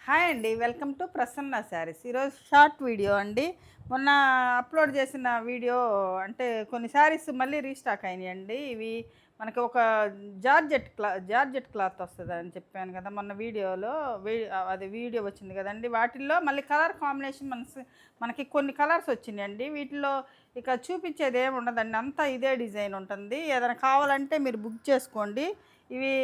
Hi అండి, welcome to Prasanna saris. ఈరోజు short video అండి. మొన్న అప్లోడ్ చేసిన వీడియో అంటే కొన్ని శారీస్ మళ్ళీ రీస్టాక్ అయినాయండి. ఇవి మనకి ఒక జార్జెట్ క్లాత్ వస్తుందని చెప్పాను కదా మొన్న వీడియోలో. అది వీడియో వచ్చింది కదండి. వాటిల్లో మళ్ళీ కలర్ కాంబినేషన్ మనకి కొన్ని కలర్స్ వచ్చినాయండి. వీటిలో ఇక చూపించేది ఏమి ఉండదండి, అంతా ఇదే డిజైన్ ఉంటుంది. ఏదైనా కావాలంటే మీరు బుక్ చేసుకోండి. ఇవి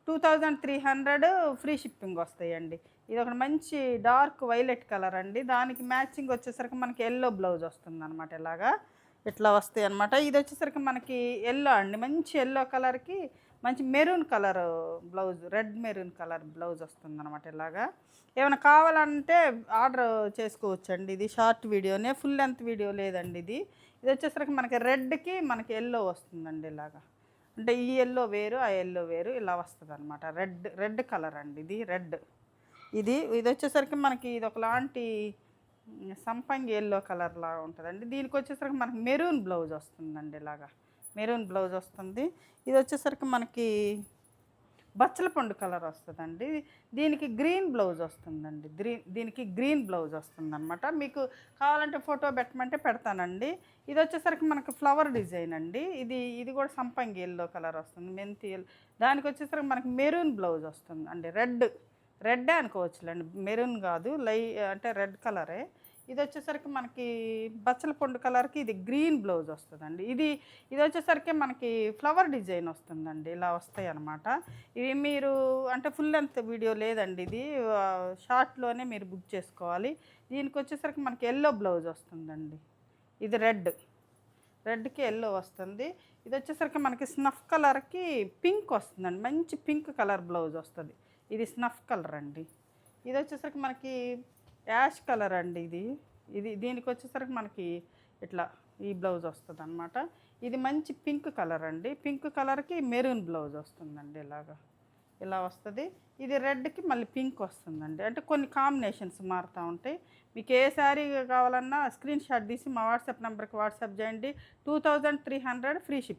2300 ఫ్రీ షిప్పింగ్ వస్తాయండి. ఇది ఒక మంచి డార్క్ వైలెట్ కలర్ అండి. దానికి మ్యాచింగ్ వచ్చేసరికి మనకి ఎల్లో బ్లౌజ్ వస్తుంది అనమాట. ఇట్లా వస్తాయి అనమాట. ఇది వచ్చేసరికి మనకి ఎల్లో అండి, మంచి ఎల్లో కలర్కి మంచి maroon colour blouse, red maroon colour blouse వస్తుంది అనమాట. ఏమైనా కావాలంటే ఆర్డర్ చేసుకోవచ్చండి. ఇది షార్ట్ వీడియోనే, ఫుల్ లెంత్ వీడియో లేదండి. ఇది వచ్చేసరికి మనకి రెడ్కి మనకి ఎల్లో వస్తుందండి. అంటే ఈ ఎల్లో వేరు, ఆ ఎల్లో వేరు, ఇలా వస్తుంది అనమాట. రెడ్ కలర్ అండి. ఇది వచ్చేసరికి మనకి ఇది ఒకలాంటి సంపంగి ఎల్లో కలర్ లాగా ఉంటుందండి. దీనికి వచ్చేసరికి మనకి మెరూన్ బ్లౌజ్ వస్తుందండి. మెరూన్ బ్లౌజ్ వస్తుంది. ఇది వచ్చేసరికి మనకి బచ్చల పండు కలర్ వస్తుందండి. దీనికి గ్రీన్ బ్లౌజ్ వస్తుందండి. దీనికి గ్రీన్ బ్లౌజ్ వస్తుంది అనమాట. మీకు కావాలంటే ఫోటో పెట్టమంటే పెడతానండి. ఇది వచ్చేసరికి మనకి ఫ్లవర్ డిజైన్ అండి. ఇది కూడా సంపంగి ఎల్లో కలర్ వస్తుంది, మెంతి. దానికి వచ్చేసరికి మనకి మెరూన్ బ్లౌజ్ వస్తుంది అండి. రెడ్డే అనుకోవచ్చులేండి, మెరూన్ కాదు, అంటే రెడ్ కలరే. ఇది వచ్చేసరికి మనకి బచ్చల పండు కలర్కి ఇది గ్రీన్ బ్లౌజ్ వస్తుందండి. ఇది వచ్చేసరికి మనకి ఫ్లవర్ డిజైన్ వస్తుందండి. ఇలా వస్తాయి అన్నమాట. ఇవి మీరు అంటే ఫుల్ లెంత్ వీడియో లేదండి, ఇది షార్ట్లోనే మీరు బుక్ చేసుకోవాలి. దీనికి వచ్చేసరికి మనకి ఎల్లో బ్లౌజ్ వస్తుందండి. ఇది రెడ్కి ఎల్లో వస్తుంది. ఇది వచ్చేసరికి మనకి స్నఫ్ కలర్కి పింక్ వస్తుందండి, మంచి పింక్ కలర్ బ్లౌజ్ వస్తుంది. ఇది స్నఫ్ కలర్ అండి. ఇది వచ్చేసరికి మనకి యాష్ కలర్ అండి. దీనికి వచ్చేసరికి మనకి ఇట్లా ఈ బ్లౌజ్ వస్తుంది అనమాట. ఇది మంచి పింక్ కలర్ అండి. పింక్ కలర్కి మెరూన్ బ్లౌజ్ వస్తుందండి. ఇలా వస్తుంది. ఇది రెడ్కి మళ్ళీ పింక్ వస్తుందండి. అంటే కొన్ని కాంబినేషన్స్ మారుతూ ఉంటాయి. మీకు ఏ శారీ కావాలన్నా స్క్రీన్ షాట్ తీసి మా వాట్సాప్ నెంబర్కి వాట్సాప్ చేయండి. 2300 ఫ్రీ షిప్.